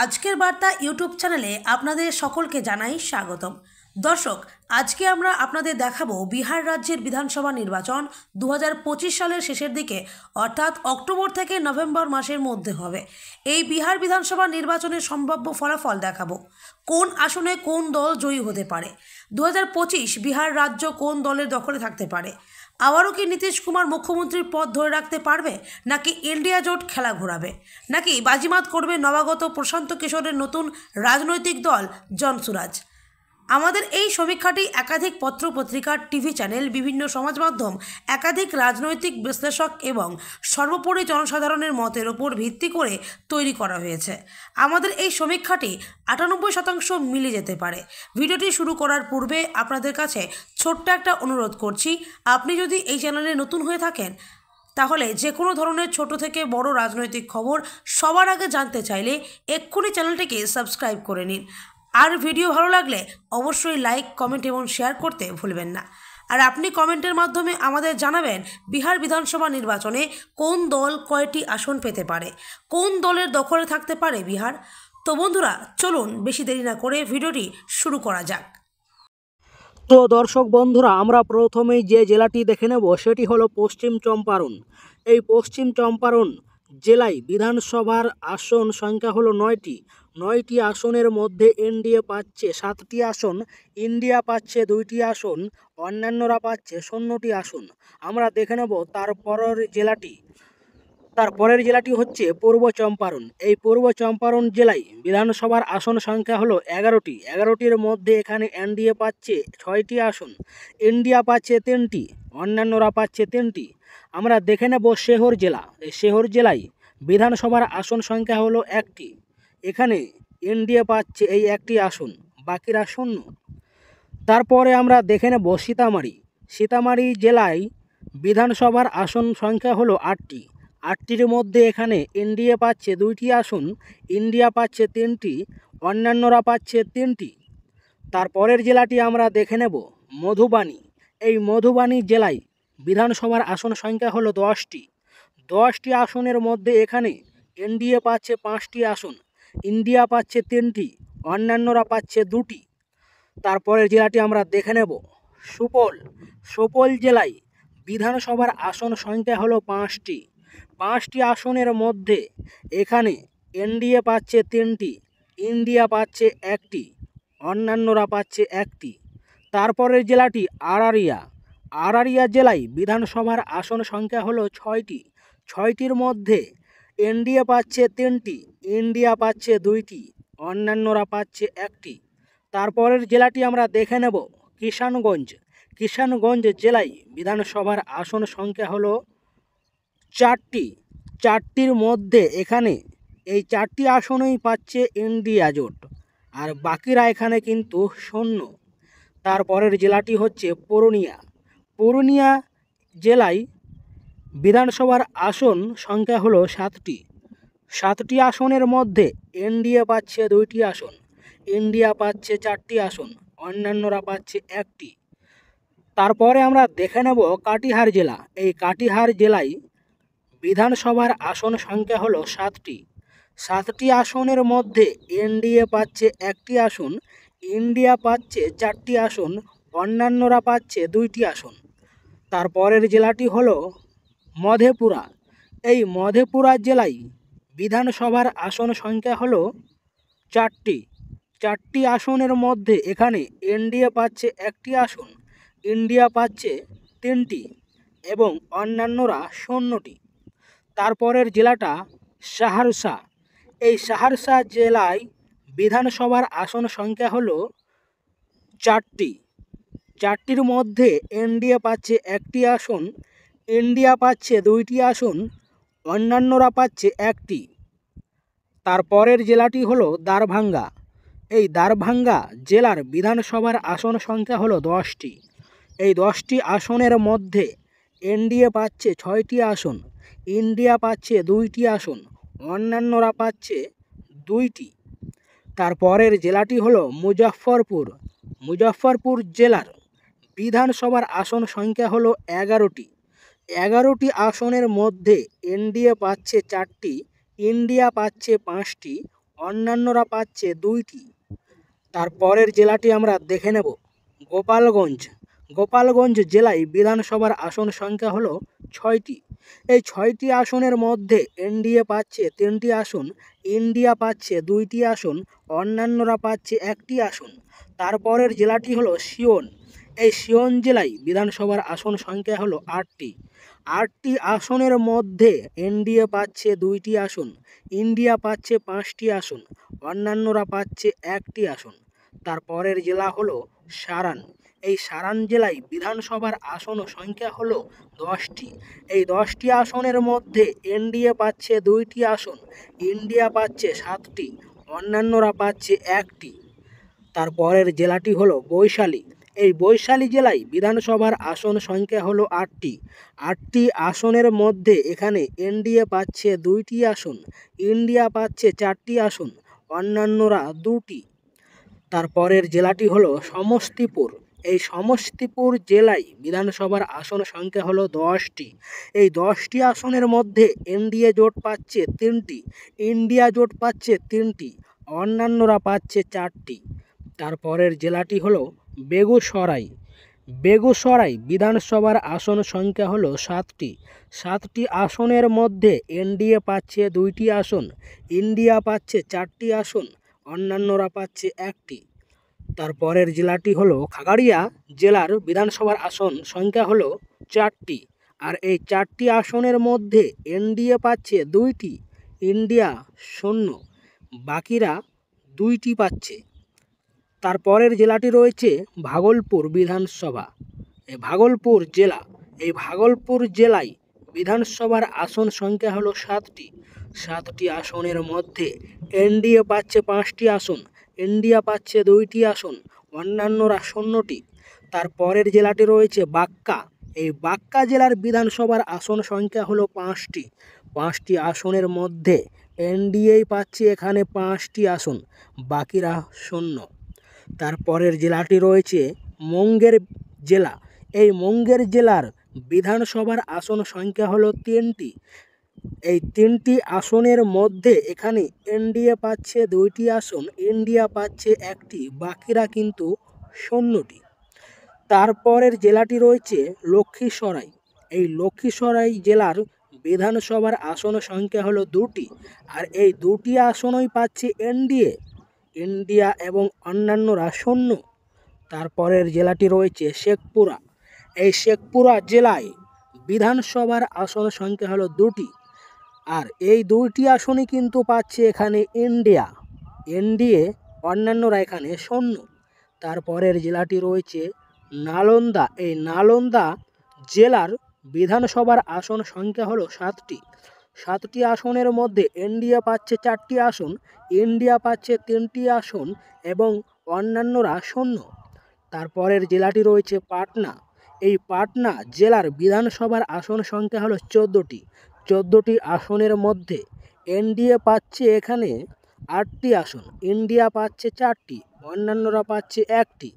আজকের বার্তা ইউটিউব চ্যানেলে আপনাদের সকলকে জানাই স্বাগতম। দর্শক, আজকে আমরা আপনাদের দেখাবো বিহার রাজ্যের বিধানসভা নির্বাচন 2025 সালের শেষের দিকে, অর্থাৎ অক্টোবর থেকে নভেম্বর মাসের মধ্যে হবে। এই বিহার বিধানসভা নির্বাচনের সম্ভাব্য ফলাফল দেখাবো। কোন আসনে কোন দল জয়ী হতে পারে, 2025 বিহার রাজ্য কোন দলের দখলে থাকতে পারে, আবারও কি নীতিশ কুমার মুখ্যমন্ত্রীর পদ ধরে রাখতে পারবে, নাকি ইন্ডিয়া জোট খেলা ঘোরাবে, নাকি বাজিমাত করবে নবাগত প্রশান্ত কিশোরের নতুন রাজনৈতিক দল জনসুরাজ। আমাদের এই সমীক্ষাটি একাধিক পত্রপত্রিকা, টিভি চ্যানেল, বিভিন্ন সমাজ মাধ্যম, একাধিক রাজনৈতিক বিশ্লেষক এবং সর্বোপরি জনসাধারণের মতের ওপর ভিত্তি করে তৈরি করা হয়েছে। আমাদের এই সমীক্ষাটি 98% মিলে যেতে পারে। ভিডিওটি শুরু করার পূর্বে আপনাদের কাছে ছোট্ট একটা অনুরোধ করছি, আপনি যদি এই চ্যানেলে নতুন হয়ে থাকেন তাহলে যে কোনো ধরনের ছোট থেকে বড় রাজনৈতিক খবর সবার আগে জানতে চাইলে এক্ষুনি চ্যানেলটিকে সাবস্ক্রাইব করে নিন। আর ভিডিও ভালো লাগলে অবশ্যই লাইক, কমেন্ট এবং শেয়ার করতে ভুলবেন না। আর আপনি কমেন্টের মাধ্যমে আমাদের জানাবেন বিহার বিধানসভা নির্বাচনে কোন দল কয়টি আসন পেতে পারে, কোন দলের দখলে থাকতে পারে বিহার। তো বন্ধুরা, চলুন বেশি দেরি না করে ভিডিওটি শুরু করা যাক। তো দর্শক বন্ধুরা, আমরা প্রথমেই যে জেলাটি দেখে নেব সেটি হলো পশ্চিম চম্পারণ। এই পশ্চিম চম্পারণ জেলায় বিধানসভার আসন সংখ্যা হলো 9টি আসনের মধ্যে এনডিএ পাচ্ছে 7টি আসন, ইন্ডিয়া পাচ্ছে 2টি আসন, অন্যান্যরা পাচ্ছে 0টি আসন। আমরা দেখে নেব তারপরের জেলাটি হচ্ছে পূর্ব চম্পারণ। এই পূর্ব চম্পারণ জেলায় বিধানসভার আসন সংখ্যা হলো 11টির মধ্যে এখানে এনডিএ পাচ্ছে 6টি আসন, ইন্ডিয়া পাচ্ছে 3টি, অন্যান্যরা পাচ্ছে 3টি। আমরা দেখে নেব শেহর জেলা। এই শেহর জেলায় বিধানসভার আসন সংখ্যা হলো 1টি, এখানে এনডিএ পাচ্ছে এই 1টি আসন, বাকিরা 0। তারপরে আমরা দেখে নেব সীতামারি জেলায় বিধানসভার আসন সংখ্যা হলো 8টির মধ্যে এখানে এনডিএ পাচ্ছে 2টি আসন, ইন্ডিয়া পাচ্ছে 3টি, অন্যান্যরা পাচ্ছে 3টি। তারপরের জেলাটি আমরা দেখে নেব মধুবানী। এই মধুবানী জেলায় বিধানসভার আসন সংখ্যা হলো 10টি আসনের মধ্যে এখানে এনডিএ পাচ্ছে 5টি আসন, ইন্ডিয়া পাচ্ছে 3টি, অন্যান্যরা পাচ্ছে 2টি। তারপরের জেলাটি আমরা দেখে নেব সুপল জেলায় বিধানসভার আসন সংখ্যা হলো 5টি আসনের মধ্যে এখানে এনডিএ পাচ্ছে 3টি, ইন্ডিয়া পাচ্ছে 1টি, অন্যান্যরা পাচ্ছে 1টি। তারপরের জেলাটি আরারিয়া জেলায় বিধানসভার আসন সংখ্যা হলো 6টির মধ্যে এনডিএ পাচ্ছে 3টি, ইন্ডিয়া পাচ্ছে 2টি, অন্যান্যরা পাচ্ছে 1টি। তারপরের জেলাটি আমরা দেখে নেব কিষানগঞ্জ জেলায় বিধানসভার আসন সংখ্যা হলো 4টির মধ্যে এখানে এই 4টি আসনই পাচ্ছে ইন্ডিয়া জোট, আর বাকিরা এখানে কিন্তু 0। তারপরের জেলাটি হচ্ছে পুরুলিয়া জেলায় বিধানসভার আসন সংখ্যা হলো 7টি আসনের মধ্যে এনডিএ পাচ্ছে 2টি আসন, ইন্ডিয়া পাচ্ছে 4টি আসন, অন্যান্যরা পাচ্ছে 1টি। তারপরে আমরা দেখে নেব কাটিহার জেলা। এই কাটিহার জেলায় বিধানসভার আসন সংখ্যা হলো 7টি আসনের মধ্যে এনডিএ পাচ্ছে 1টি আসন, ইন্ডিয়া পাচ্ছে 4টি আসন, অন্যান্যরা পাচ্ছে 2টি আসন। তারপরের জেলাটি হলো মধেপুরা। এই মধেপুরা জেলায় বিধানসভার আসন সংখ্যা হলো 4টি আসনের মধ্যে এখানে এনডিএ পাচ্ছে 1টি আসন, ইন্ডিয়া পাচ্ছে 3টি এবং অন্যান্যরা 0টি। তারপরের জেলাটা সাহারসা। এই সাহারসা জেলায় বিধানসভার আসন সংখ্যা হলো 4টির মধ্যে এনডিএ পাচ্ছে 1টি আসন, ইন্ডিয়া পাচ্ছে 2টি আসন, অন্যান্যরা পাচ্ছে 1টি। তারপরের জেলাটি হলো দারভাঙ্গা। এই দারভাঙ্গা জেলার বিধানসভার আসন সংখ্যা হলো 10টি। এই 10টি আসনের মধ্যে এনডিএ পাচ্ছে 6টি আসন, ইন্ডিয়া পাচ্ছে 2টি আসন, অন্যান্যরা পাচ্ছে 2টি। তারপরের জেলাটি হলো মুজফ্ফরপুর জেলার বিধানসভার আসন সংখ্যা হলো 11টি আসনের মধ্যে এনডিএ পাচ্ছে 4টি, ইন্ডিয়া পাচ্ছে 5টি, অন্যান্যরা পাচ্ছে 2টি। তারপরের জেলাটি আমরা দেখে নেব গোপালগঞ্জ। গোপালগঞ্জ জেলায় বিধানসভার আসন সংখ্যা হলো 6টি। এই 6টি আসনের মধ্যে এনডিএ পাচ্ছে 3টি আসন, ইন্ডিয়া পাচ্ছে 2টি আসন, অন্যান্যরা পাচ্ছে 1টি আসন। তারপরের জেলাটি হলো সিওন। এই সিওন জেলায় বিধানসভার আসন সংখ্যা হলো 8টি। 8টি আসনের মধ্যে এনডিএ পাচ্ছে 2টি আসন, ইন্ডিয়া পাচ্ছে 5টি আসন, অন্যান্যরা পাচ্ছে 1টি আসন। তারপরের জেলা হলো সারান। এই সারান জেলায় বিধানসভার আসন সংখ্যা হলো 10টি। এই 10টি আসনের মধ্যে এনডিএ পাচ্ছে 2টি আসন, ইন্ডিয়া পাচ্ছে 7টি, অন্যান্যরা পাচ্ছে 1টি। তারপরের জেলাটি হলো বৈশালী। এই বৈশালী জেলায় বিধানসভার আসন সংখ্যা হলো 8টি। 8টি আসনের মধ্যে এখানে এনডিএ পাচ্ছে 2টি আসন, ইন্ডিয়া পাচ্ছে 4টি আসন, অন্যান্যরা 2টি। তারপরের জেলাটি হলো সমস্তিপুর। এই সমস্তিপুর জেলায় বিধানসভার আসন সংখ্যা হলো 10টি। এই 10টি আসনের মধ্যে এনডিএ জোট পাচ্ছে 3টি, ইন্ডিয়া জোট পাচ্ছে 3টি, অন্যান্যরা পাচ্ছে 4টি। তারপরের জেলাটি হলো বেগুসরাই। বেগুসরাই বিধানসভার আসন সংখ্যা হলো 7টি। 7টি আসনের মধ্যে এনডিএ পাচ্ছে 2টি আসন, ইন্ডিয়া পাচ্ছে 4টি আসন, অন্যান্যরা পাচ্ছে 1টি। তারপরের জেলাটি হলো খাগড়িয়া জেলার বিধানসভার আসন সংখ্যা হলো 4টি। আর এই 4টি আসনের মধ্যে এনডিএ পাচ্ছে 2টি, ইন্ডিয়া 0, বাকিরা 2টি পাচ্ছে। তারপরের জেলাটি রয়েছে ভাগলপুর বিধানসভা। এই ভাগলপুর জেলা, এই ভাগলপুর জেলায় বিধানসভার আসন সংখ্যা হলো 7টি। 7টি আসনের মধ্যে এনডিএ পাচ্ছে 5টি আসন, ইন্ডিয়া পাচ্ছে 2টি আসন, অন্যান্যরা 0টি। তারপরের জেলাটি রয়েছে বাক্কা। এই বাক্কা জেলার বিধানসভার আসন সংখ্যা হলো 5টি। 5টি আসনের মধ্যে এনডিএ পাচ্ছে এখানে 5টি আসন, বাকিরা 0। তারপরের জেলাটি রয়েছে মুঙ্গের জেলা। এই মুঙ্গের জেলার বিধানসভার আসন সংখ্যা হলো 3টি। এই 3টি আসনের মধ্যে এখানে এনডিএ পাচ্ছে 2টি আসন, ইন্ডিয়া পাচ্ছে 1টি, বাকিরা কিন্তু 0টি। তারপরের জেলাটি রয়েছে লক্ষ্মীসরাই। এই লক্ষ্মীসরাই জেলার বিধানসভার আসন সংখ্যা হলো 2টি। আর এই 2টি আসনই পাচ্ছে এনডিএ, ইন্ডিয়া এবং অন্যান্যরা 0। তারপরের জেলাটি রয়েছে শেখপুরা। এই শেখপুরা জেলায় বিধানসভার আসন সংখ্যা হলো 2টি। আর এই 2টি আসনই কিন্তু পাচ্ছে এখানে ইন্ডিয়া, এনডিএ, অন্যান্যরা এখানে 0। তারপরের জেলাটি রয়েছে নালন্দা। এই নালন্দা জেলার বিধানসভার আসন সংখ্যা হলো 7টি। 7টি আসনের মধ্যে এনডিএ পাচ্ছে 4টি আসন, ইন্ডিয়া পাচ্ছে 3টি আসন এবং অন্যান্যরা 0। তারপরের জেলাটি রয়েছে পাটনা। এই পাটনা জেলার বিধানসভার আসন সংখ্যা হলো 14টি। 14টি আসনের মধ্যে এনডিএ পাচ্ছে এখানে 8টি আসন, ইন্ডিয়া পাচ্ছে 4টি, অন্যান্যরা পাচ্ছে 1টি।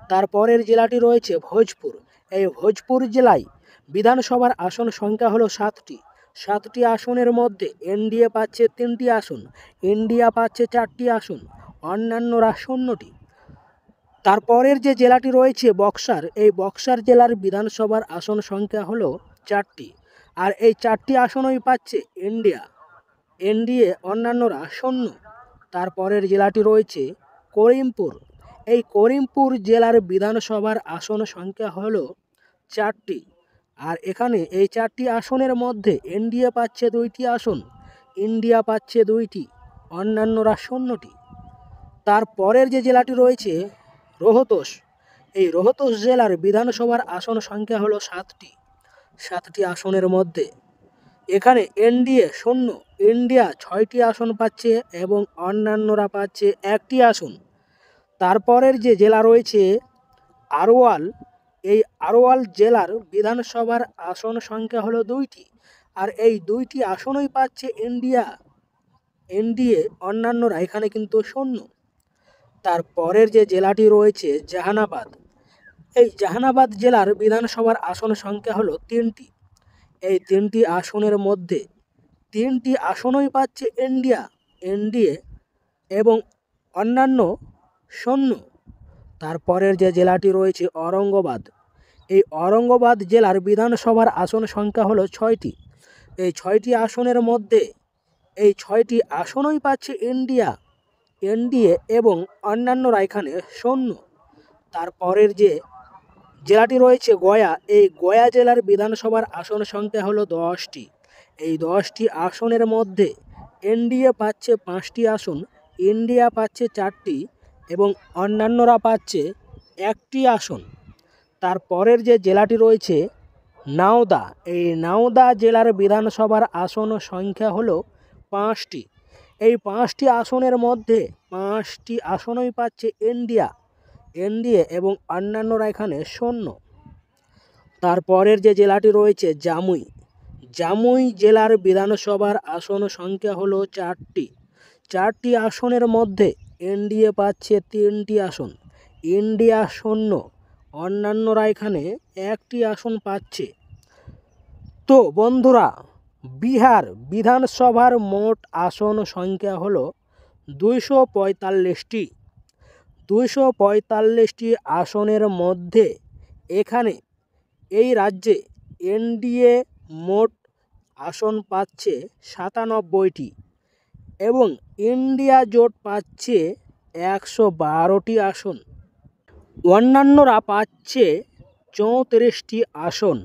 তারপরের জেলাটি রয়েছে ভোজপুর। এই ভোজপুর জেলায় বিধানসভার আসন সংখ্যা হলো 7টি। 7টি আসনের মধ্যে এনডিএ পাচ্ছে 3টি আসন, ইন্ডিয়া পাচ্ছে 4টি আসন, অন্যান্যরা 0টি। তারপরের যে জেলাটি রয়েছে বক্সার। এই বক্সার জেলার বিধানসভার আসন সংখ্যা হলো 4টি। আর এই 4টি আসনই পাচ্ছে ইন্ডিয়া, এনডিএ, অন্যান্যরা 0। তারপরের জেলাটি রয়েছে করিমপুর। এই করিমপুর জেলার বিধানসভার আসন সংখ্যা হলো 4টি। আর এখানে এই 4টি আসনের মধ্যে এনডিএ পাচ্ছে 2টি আসন, ইন্ডিয়া পাচ্ছে 2টি, অন্যান্যরা 0টি। তারপরের যে জেলাটি রয়েছে রোহতস। এই রোহতস জেলার বিধানসভার আসন সংখ্যা হলো 7টি। 7টি আসনের মধ্যে এখানে এনডিএ 0, ইন্ডিয়া 6টি আসন পাচ্ছে এবং অন্যান্যরা পাচ্ছে 1টি আসন। তারপরের যে জেলা রয়েছে আরওয়াল। এই আরওয়াল জেলার বিধানসভার আসন সংখ্যা হলো 2টি। আর এই 2টি আসনই পাচ্ছে এনডিএ, অন্যান্যরা এখানে কিন্তু 0। তারপরের যে জেলাটি রয়েছে জাহানাবাদ। এই জাহানাবাদ জেলার বিধানসভার আসন সংখ্যা হলো 3টি। এই 3টি আসনের মধ্যে 3টি আসনই পাচ্ছে এনডিএ, এবং অন্যান্য শূন্য। তারপরের যে জেলাটি রয়েছে ঔরঙ্গাবাদ। এই ঔরঙ্গাবাদ জেলার বিধানসভার আসন সংখ্যা হলো 6টি। এই 6টি আসনের মধ্যে এই 6টি আসনই পাচ্ছে এনডিএ এবং অন্যান্যরা এখানে শূন্য। তারপরের যে জেলাটি রয়েছে গয়া। এই গয়া জেলার বিধানসভার আসন সংখ্যা হলো 10টি। এই 10টি আসনের মধ্যে এনডিএ পাচ্ছে 5টি আসন, ইন্ডিয়া পাচ্ছে 4টি এবং অন্যান্যরা পাচ্ছে 1টি আসন। তারপরের যে জেলাটি রয়েছে নাওদা। এই নাওদা জেলার বিধানসভার আসন সংখ্যা হলো 5টি। এই 5টি আসনের মধ্যে 5টি আসনই পাচ্ছে এনডিএ এবং অন্যান্যরা এখানে শূন্য। তারপরের যে জেলাটি রয়েছে জামুই জেলার বিধানসভার আসন সংখ্যা হলো 4টি। 4টি আসনের মধ্যে এনডিএ পাচ্ছে 3টি আসন, ইন্ডিয়া শূন্য, অন্যান্যরা এখানে 1টি আসন পাচ্ছে। তো বন্ধুরা, বিহার বিধানসভার মোট আসন সংখ্যা হলো 245টি। 245টি আসনের মধ্যে এখানে এই রাজ্যে এনডিএ মোট আসন পাচ্ছে 97টি এবং ইন্ডিয়া জোট পাচ্ছে 112টি আসন, অন্যান্যরা পাচ্ছে 34টি আসন।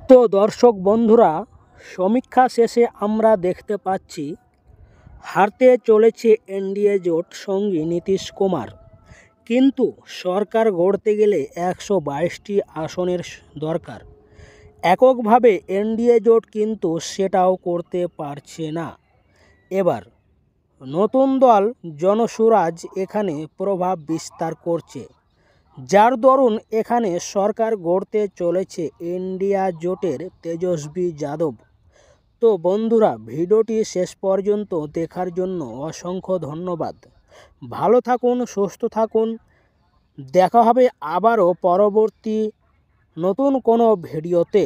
তো দর্শক বন্ধুরা, সমীক্ষা শেষে আমরা দেখতে পাচ্ছি হারতে চলেছে এনডিএ জোট সঙ্গী নীতিশ কুমার। কিন্তু সরকার গড়তে গেলে 122টি আসনের দরকার। এককভাবে এনডিএ জোট কিন্তু সেটাও করতে পারছে না। এবার নতুন দল জনসুরাজ এখানে প্রভাব বিস্তার করছে, যার দরুন এখানে সরকার গড়তে চলেছে ইন্ডিয়া জোটের তেজস্বী যাদব। তো বন্ধুরা, ভিডিওটি শেষ পর্যন্ত দেখার জন্য অসংখ্য ধন্যবাদ। ভালো থাকুন, সুস্থ থাকুন। দেখা হবে আবারও পরবর্তী নতুন কোনো ভিডিওতে।